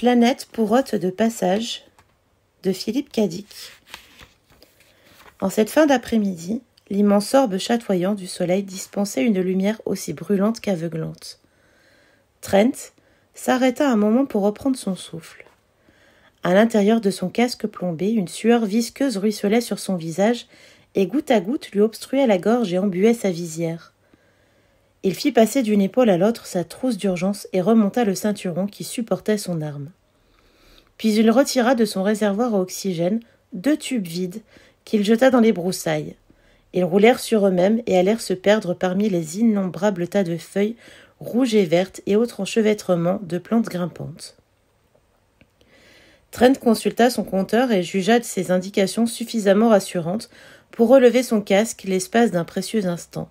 Planète pour hôte de passage de Philippe Cadic. En cette fin d'après-midi, l'immense orbe chatoyant du soleil dispensait une lumière aussi brûlante qu'aveuglante. Trent s'arrêta un moment pour reprendre son souffle. À l'intérieur de son casque plombé, une sueur visqueuse ruisselait sur son visage et goutte à goutte lui obstruait la gorge et embuait sa visière. Il fit passer d'une épaule à l'autre sa trousse d'urgence et remonta le ceinturon qui supportait son arme. Puis il retira de son réservoir à oxygène 2 tubes vides qu'il jeta dans les broussailles. Ils roulèrent sur eux-mêmes et allèrent se perdre parmi les innombrables tas de feuilles rouges et vertes et autres enchevêtrements de plantes grimpantes. Trent consulta son compteur et jugea de ses indications suffisamment rassurantes pour relever son casque l'espace d'un précieux instant.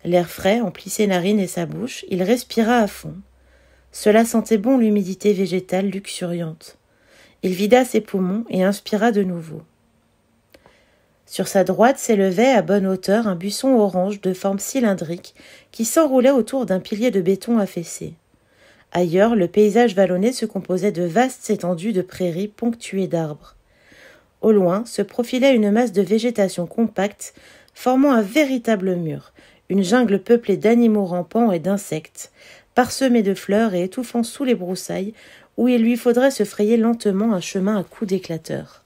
L'air frais emplit ses narines et sa bouche, il respira à fond. Cela sentait bon l'humidité végétale luxuriante. Il vida ses poumons et inspira de nouveau. Sur sa droite s'élevait à bonne hauteur un buisson orange de forme cylindrique qui s'enroulait autour d'un pilier de béton affaissé. Ailleurs, le paysage vallonné se composait de vastes étendues de prairies ponctuées d'arbres. Au loin se profilait une masse de végétation compacte formant un véritable mur, une jungle peuplée d'animaux rampants et d'insectes, parsemée de fleurs et étouffant sous les broussailles, où il lui faudrait se frayer lentement un chemin à coups d'éclateurs.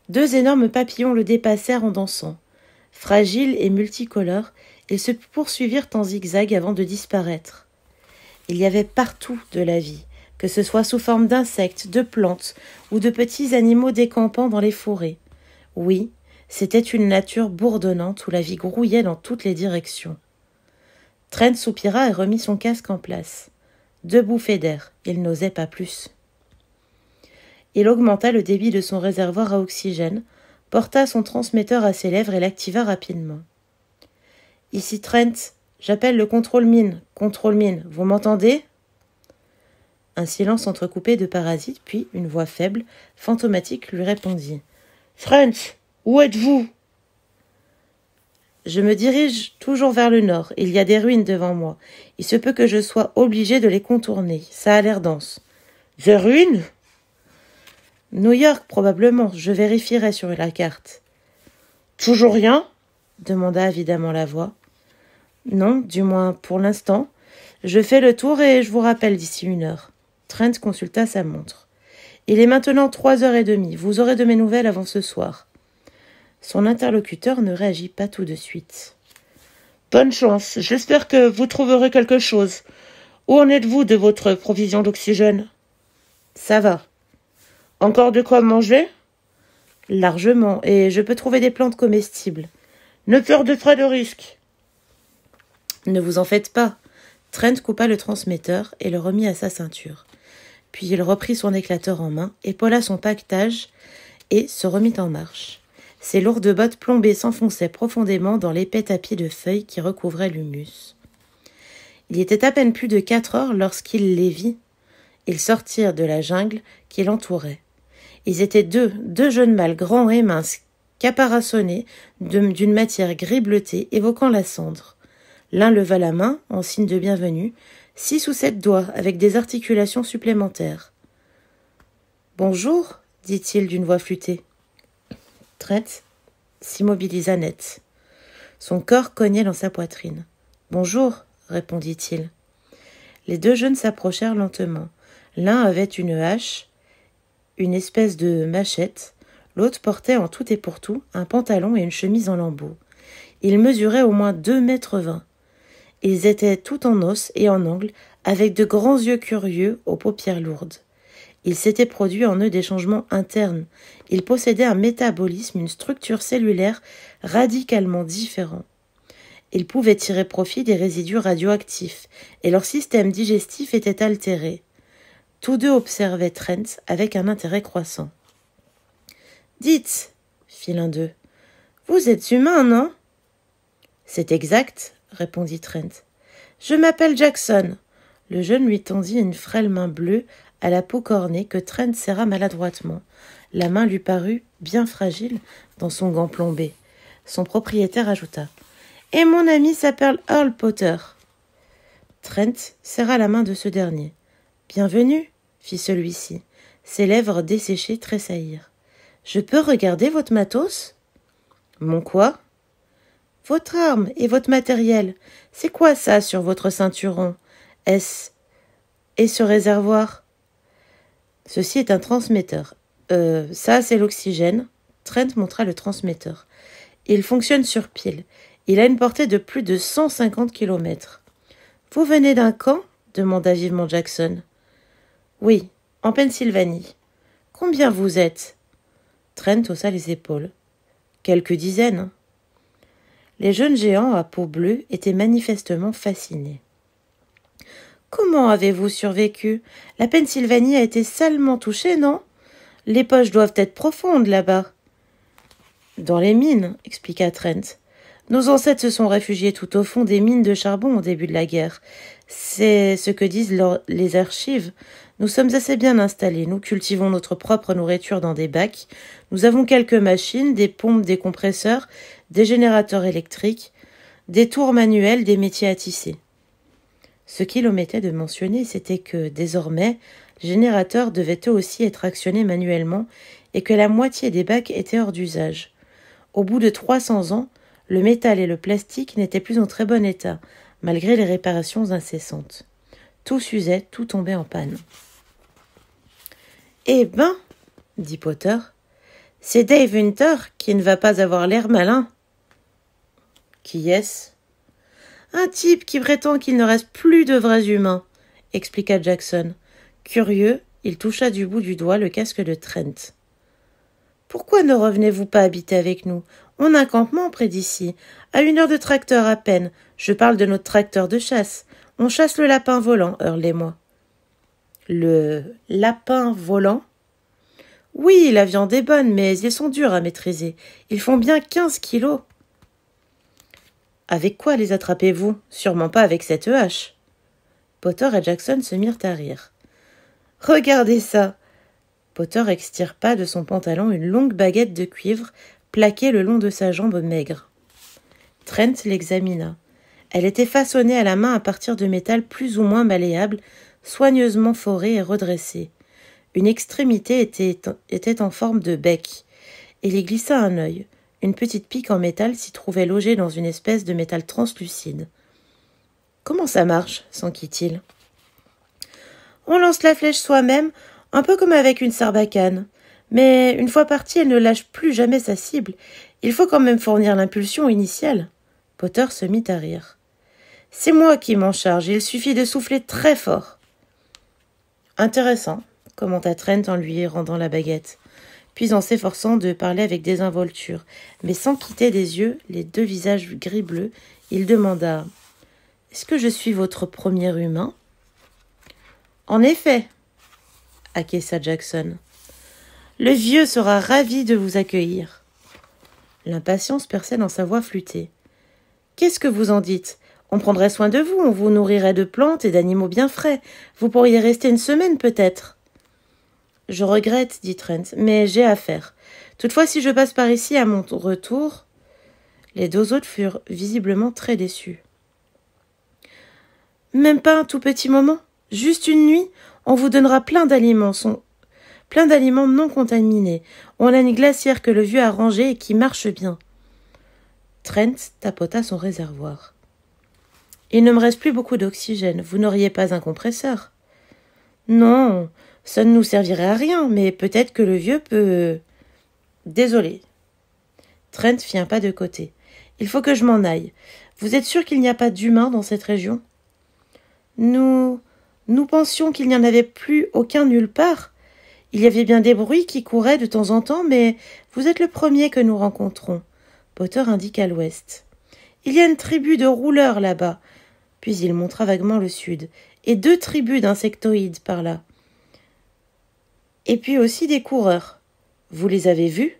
2 énormes papillons le dépassèrent en dansant. Fragiles et multicolores, ils se poursuivirent en zigzag avant de disparaître. Il y avait partout de la vie, que ce soit sous forme d'insectes, de plantes ou de petits animaux décampant dans les forêts. Oui, c'était une nature bourdonnante où la vie grouillait dans toutes les directions. Trent soupira et remit son casque en place. 2 bouffées d'air, il n'osait pas plus. Il augmenta le débit de son réservoir à oxygène, porta son transmetteur à ses lèvres et l'activa rapidement. « Ici Trent, j'appelle le contrôle mine, vous m'entendez ?» Un silence entrecoupé de parasites, puis une voix faible, fantomatique, lui répondit. « Trent, où êtes-vous » ? « Je me dirige toujours vers le nord. Il y a des ruines devant moi. Il se peut que je sois obligé de les contourner. Ça a l'air dense. »« Des ruines ?» ?»« New York, probablement. Je vérifierai sur la carte. »« Toujours rien ?» demanda avidement la voix. « Non, du moins pour l'instant. Je fais le tour et je vous rappelle d'ici 1 heure. » Trent consulta sa montre. « Il est maintenant 3h30. Vous aurez de mes nouvelles avant ce soir. » Son interlocuteur ne réagit pas tout de suite. « Bonne chance. J'espère que vous trouverez quelque chose. Où en êtes-vous de votre provision d'oxygène ?»« Ça va. »« Encore de quoi manger ?»« Largement, et je peux trouver des plantes comestibles. »« Ne perdez pas de risque. » « Ne vous en faites pas. » Trent coupa le transmetteur et le remit à sa ceinture. Puis il reprit son éclateur en main, épaula son paquetage et se remit en marche. Ses lourdes bottes plombées s'enfonçaient profondément dans l'épais tapis de feuilles qui recouvrait l'humus. Il était à peine plus de 4 heures lorsqu'il les vit. Ils sortirent de la jungle qui l'entourait. Ils étaient deux jeunes mâles grands et minces, caparaçonnés d'une matière gris bleuté évoquant la cendre. L'un leva la main, en signe de bienvenue, 6 ou 7 doigts avec des articulations supplémentaires. « Bonjour, dit-il d'une voix flûtée. Trent s'immobilisa net. Son corps cognait dans sa poitrine. « Bonjour, répondit-il. Les 2 jeunes s'approchèrent lentement. L'un avait une hache, une espèce de machette. L'autre portait en tout et pour tout un pantalon et une chemise en lambeaux. Ils mesuraient au moins 2,20 m. Ils étaient tout en os et en angles, avec de grands yeux curieux aux paupières lourdes. Il s'était produit en eux des changements internes. Ils possédaient un métabolisme, une structure cellulaire radicalement différents. Ils pouvaient tirer profit des résidus radioactifs, et leur système digestif était altéré. Tous 2 observaient Trent avec un intérêt croissant. « Dites, fit l'un d'eux, vous êtes humain, non ?»« C'est exact, répondit Trent. Je m'appelle Jackson. » Le jeune lui tendit une frêle main bleue à la peau cornée que Trent serra maladroitement. La main lui parut bien fragile dans son gant plombé. Son propriétaire ajouta. « Et mon ami s'appelle Earl Potter. » Trent serra la main de ce dernier. « Bienvenue, fit celui-ci. Ses lèvres desséchées tressaillirent. « Je peux regarder votre matos ?»« Mon quoi ?»« Votre arme et votre matériel. C'est quoi ça sur votre ceinturon? Est-ce... Et ce réservoir ?»« Ceci est un transmetteur. Ça, c'est l'oxygène. » Trent montra le transmetteur. « Il fonctionne sur pile. Il a une portée de plus de 150 km. »« Vous venez d'un camp ?» demanda vivement Jackson. « Oui, en Pennsylvanie. »« Combien vous êtes ?» Trent haussa les épaules. « Quelques dizaines. » Les jeunes géants à peau bleue étaient manifestement fascinés. « Comment avez-vous survécu? La Pennsylvanie a été salement touchée, non? Les poches doivent être profondes là-bas. »« Dans les mines, » expliqua Trent. « Nos ancêtres se sont réfugiés tout au fond des mines de charbon au début de la guerre. C'est ce que disent les archives. Nous sommes assez bien installés. Nous cultivons notre propre nourriture dans des bacs. Nous avons quelques machines, des pompes, des compresseurs, des générateurs électriques, des tours manuelles, des métiers à tisser. » Ce qu'il omettait de mentionner, c'était que, désormais, les générateurs devaient eux aussi être actionnés manuellement et que la moitié des bacs étaient hors d'usage. Au bout de 300 ans, le métal et le plastique n'étaient plus en très bon état, malgré les réparations incessantes. Tout s'usait, tout tombait en panne. « Eh ben, dit Potter, c'est Dave Hunter qui ne va pas avoir l'air malin. »« Qui est-ce ?»« Un type qui prétend qu'il ne reste plus de vrais humains, » expliqua Jackson. Curieux, il toucha du bout du doigt le casque de Trent. « Pourquoi ne revenez-vous pas habiter avec nous? On a un campement près d'ici, à 1 heure de tracteur à peine. Je parle de notre tracteur de chasse. On chasse le lapin volant, Earl et moi. » « Le lapin volant? » « Oui, la viande est bonne, mais ils sont durs à maîtriser. Ils font bien 15 kilos. » « Avec quoi les attrapez-vous? Sûrement pas avec cette hache. » Potter et Jackson se mirent à rire. « Regardez ça !» Potter extirpa de son pantalon une longue baguette de cuivre plaquée le long de sa jambe maigre. Trent l'examina. Elle était façonnée à la main à partir de métal plus ou moins malléable, soigneusement foré et redressé. Une extrémité était en forme de bec. Il y glissa un œil. Une petite pique en métal s'y trouvait logée dans une espèce de métal translucide. « Comment ça marche ?» s'enquit-il. « On lance la flèche soi-même, un peu comme avec une sarbacane. Mais une fois partie, elle ne lâche plus jamais sa cible. Il faut quand même fournir l'impulsion initiale. » Potter se mit à rire. « C'est moi qui m'en charge, il suffit de souffler très fort. »« Intéressant, » commenta Trent en lui rendant la baguette, puis en s'efforçant de parler avec désinvolture, mais sans quitter des yeux les 2 visages gris-bleu, il demanda « Est-ce que je suis votre premier humain ?»« En effet, » acquiesça Jackson. « Le vieux sera ravi de vous accueillir. » L'impatience perçait dans sa voix flûtée. « Qu'est-ce que vous en dites ? On prendrait soin de vous, on vous nourrirait de plantes et d'animaux bien frais. Vous pourriez rester 1 semaine peut-être. » « Je regrette, dit Trent, mais j'ai affaire. Toutefois, si je passe par ici à mon retour... » Les 2 autres furent visiblement très déçus. « Même pas un tout petit moment? Juste une nuit? On vous donnera plein d'aliments non contaminés. On a une glacière que le vieux a rangée et qui marche bien. » Trent tapota son réservoir. « Il ne me reste plus beaucoup d'oxygène. Vous n'auriez pas un compresseur? »« Non, ça ne nous servirait à rien, mais peut-être que le vieux peut... » « Désolé. » Trent fit un pas de côté. « Il faut que je m'en aille. Vous êtes sûr qu'il n'y a pas d'humains dans cette région? » Nous pensions qu'il n'y en avait plus aucun nulle part. Il y avait bien des bruits qui couraient de temps en temps, mais vous êtes le premier que nous rencontrons. Potter indiqua l'ouest. Il y a une tribu de rouleurs là-bas. Puis il montra vaguement le sud. Et 2 tribus d'insectoïdes par là. Et puis aussi des coureurs. Vous les avez vus?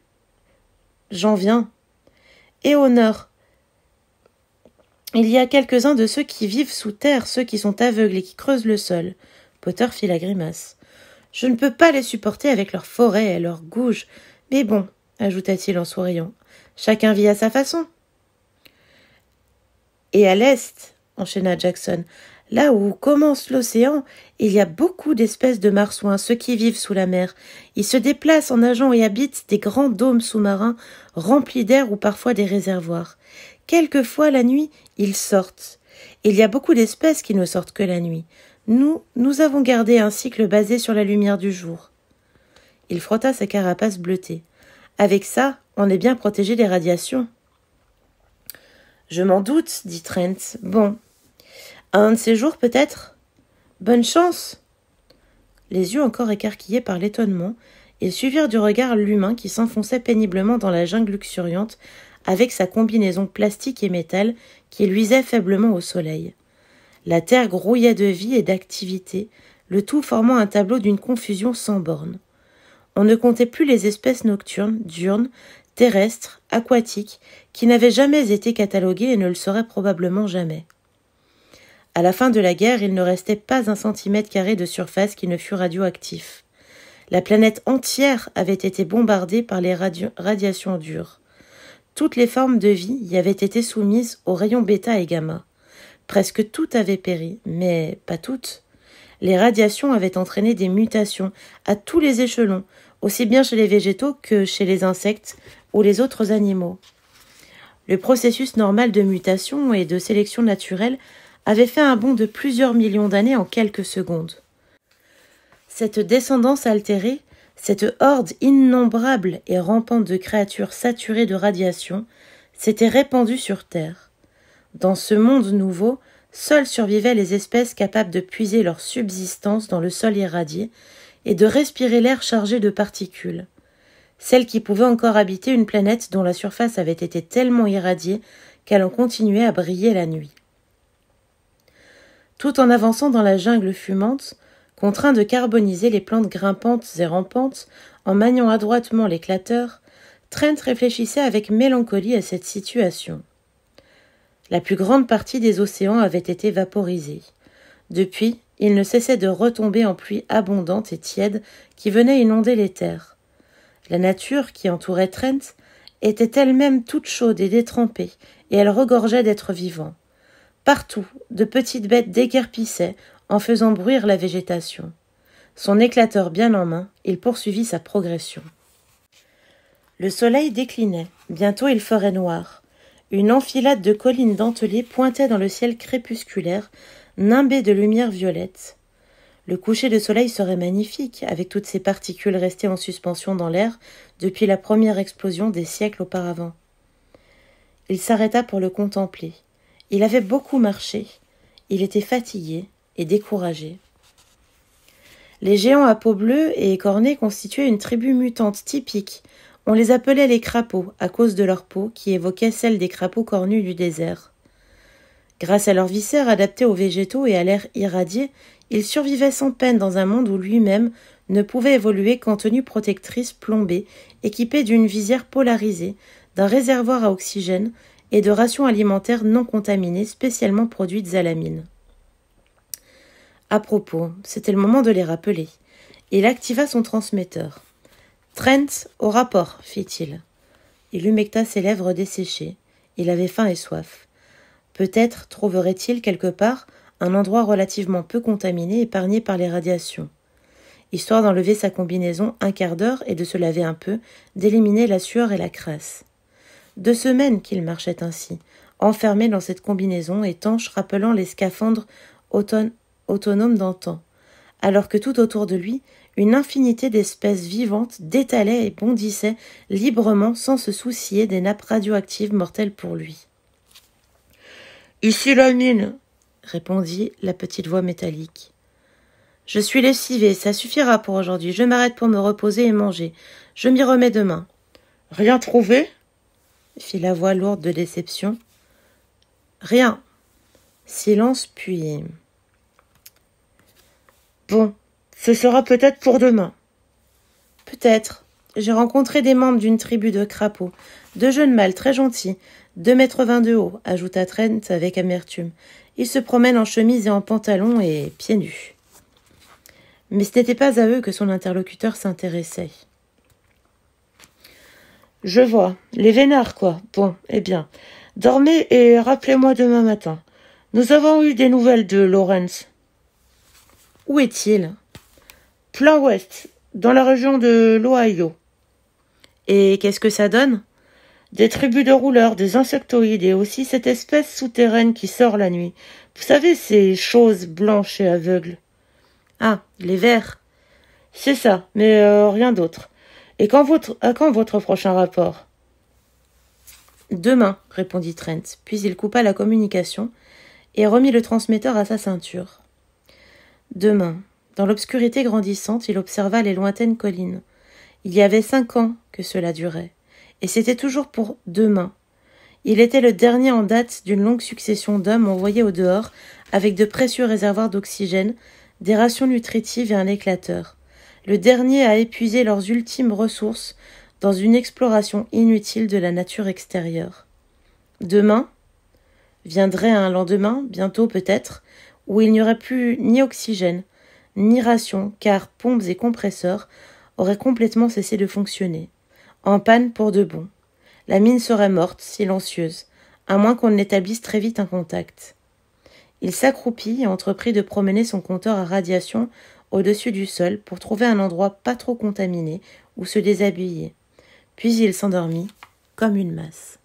J'en viens. Et au nord, il y a quelques-uns de ceux qui vivent sous terre, ceux qui sont aveugles et qui creusent le sol. Potter fit la grimace. Je ne peux pas les supporter avec leurs forêts et leurs gouges. Mais bon, ajouta-t-il en souriant, chacun vit à sa façon. Et à l'est, enchaîna Jackson, Là où commence l'océan, il y a beaucoup d'espèces de marsouins, ceux qui vivent sous la mer. Ils se déplacent en nageant et habitent des grands dômes sous-marins remplis d'air ou parfois des réservoirs. Quelquefois, la nuit, ils sortent. Il y a beaucoup d'espèces qui ne sortent que la nuit. Nous avons gardé un cycle basé sur la lumière du jour. Il frotta sa carapace bleutée. Avec ça, on est bien protégé des radiations. Je m'en doute, dit Trent. Bon. Un de ces jours, peut-être ? Bonne chance ! Les yeux encore écarquillés par l'étonnement, ils suivirent du regard l'humain qui s'enfonçait péniblement dans la jungle luxuriante avec sa combinaison plastique et métal qui luisait faiblement au soleil. La terre grouillait de vie et d'activité, le tout formant un tableau d'une confusion sans bornes. On ne comptait plus les espèces nocturnes, diurnes, terrestres, aquatiques, qui n'avaient jamais été cataloguées et ne le seraient probablement jamais. À la fin de la guerre, il ne restait pas un centimètre carré de surface qui ne fût radioactif. La planète entière avait été bombardée par les radiations dures. Toutes les formes de vie y avaient été soumises aux rayons bêta et gamma. Presque tout avait péri, mais pas toutes. Les radiations avaient entraîné des mutations à tous les échelons, aussi bien chez les végétaux que chez les insectes ou les autres animaux. Le processus normal de mutation et de sélection naturelle avait fait un bond de plusieurs millions d'années en quelques secondes. Cette descendance altérée, cette horde innombrable et rampante de créatures saturées de radiation, s'était répandue sur Terre. Dans ce monde nouveau, seules survivaient les espèces capables de puiser leur subsistance dans le sol irradié et de respirer l'air chargé de particules. Celles qui pouvaient encore habiter une planète dont la surface avait été tellement irradiée qu'elle en continuait à briller la nuit. Tout en avançant dans la jungle fumante, contraint de carboniser les plantes grimpantes et rampantes, en maniant adroitement l'éclateur, Trent réfléchissait avec mélancolie à cette situation. La plus grande partie des océans avait été vaporisée. Depuis, il ne cessait de retomber en pluies abondantes et tièdes qui venaient inonder les terres. La nature qui entourait Trent était elle-même toute chaude et détrempée, et elle regorgeait d'êtres vivants. Partout, de petites bêtes déguerpissaient en faisant bruire la végétation. Son éclateur bien en main, il poursuivit sa progression. Le soleil déclinait, bientôt il ferait noir. Une enfilade de collines dentelées pointait dans le ciel crépusculaire, nimbé de lumière violette. Le coucher de soleil serait magnifique, avec toutes ces particules restées en suspension dans l'air depuis la première explosion des siècles auparavant. Il s'arrêta pour le contempler. Il avait beaucoup marché. Il était fatigué et découragé. Les géants à peau bleue et écornés constituaient une tribu mutante typique. On les appelait les crapauds à cause de leur peau qui évoquait celle des crapauds cornus du désert. Grâce à leurs viscères adaptés aux végétaux et à l'air irradié, ils survivaient sans peine dans un monde où lui-même ne pouvait évoluer qu'en tenue protectrice plombée, équipée d'une visière polarisée, d'un réservoir à oxygène et de rations alimentaires non contaminées spécialement produites à la mine. À propos, c'était le moment de les rappeler. Il activa son transmetteur. « Trent, au rapport, fit-il. Il humecta ses lèvres desséchées. Il avait faim et soif. Peut-être trouverait-il quelque part un endroit relativement peu contaminé, épargné par les radiations. Histoire d'enlever sa combinaison un quart d'heure et de se laver un peu, d'éliminer la sueur et la crasse. 2 semaines qu'il marchait ainsi, enfermé dans cette combinaison étanche rappelant les scaphandres autonomes d'antan, alors que tout autour de lui, une infinité d'espèces vivantes détalaient et bondissaient librement sans se soucier des nappes radioactives mortelles pour lui. « Ici la mine !» répondit la petite voix métallique. « Je suis lessivé, ça suffira pour aujourd'hui. Je m'arrête pour me reposer et manger. Je m'y remets demain. »« Rien trouvé ?» fit la voix lourde de déception. « Rien. » Silence, puis... « Bon, ce sera peut-être pour demain. »« Peut-être. J'ai rencontré des membres d'une tribu de crapauds. 2 jeunes mâles très gentils, 2,20 m de haut, ajouta Trent avec amertume. Ils se promènent en chemise et en pantalon et pieds nus. Mais ce n'était pas à eux que son interlocuteur s'intéressait. « Je vois. Les vénards, quoi. Bon, eh bien. Dormez et rappelez-moi demain matin. Nous avons eu des nouvelles de Lawrence. Où est-il? Plein ouest, dans la région de l'Ohio. Et qu'est-ce que ça donne? Des tribus de rouleurs, des insectoïdes et aussi cette espèce souterraine qui sort la nuit. Vous savez, ces choses blanches et aveugles. Ah, les vers. C'est ça, mais rien d'autre. Et quand votre prochain rapport? Demain, répondit Trent, puis il coupa la communication et remit le transmetteur à sa ceinture. Demain, dans l'obscurité grandissante, il observa les lointaines collines. Il y avait 5 ans que cela durait, et c'était toujours pour demain. Il était le dernier en date d'une longue succession d'hommes envoyés au dehors avec de précieux réservoirs d'oxygène, des rations nutritives et un éclateur. Le dernier à épuiser leurs ultimes ressources dans une exploration inutile de la nature extérieure. Demain viendrait un lendemain, bientôt peut-être, où il n'y aurait plus ni oxygène, ni rations, car pompes et compresseurs auraient complètement cessé de fonctionner. En panne pour de bon. La mine serait morte, silencieuse, à moins qu'on n'établisse très vite un contact. Il s'accroupit et entreprit de promener son compteur à radiation au-dessus du sol pour trouver un endroit pas trop contaminé où se déshabiller. Puis il s'endormit comme une masse.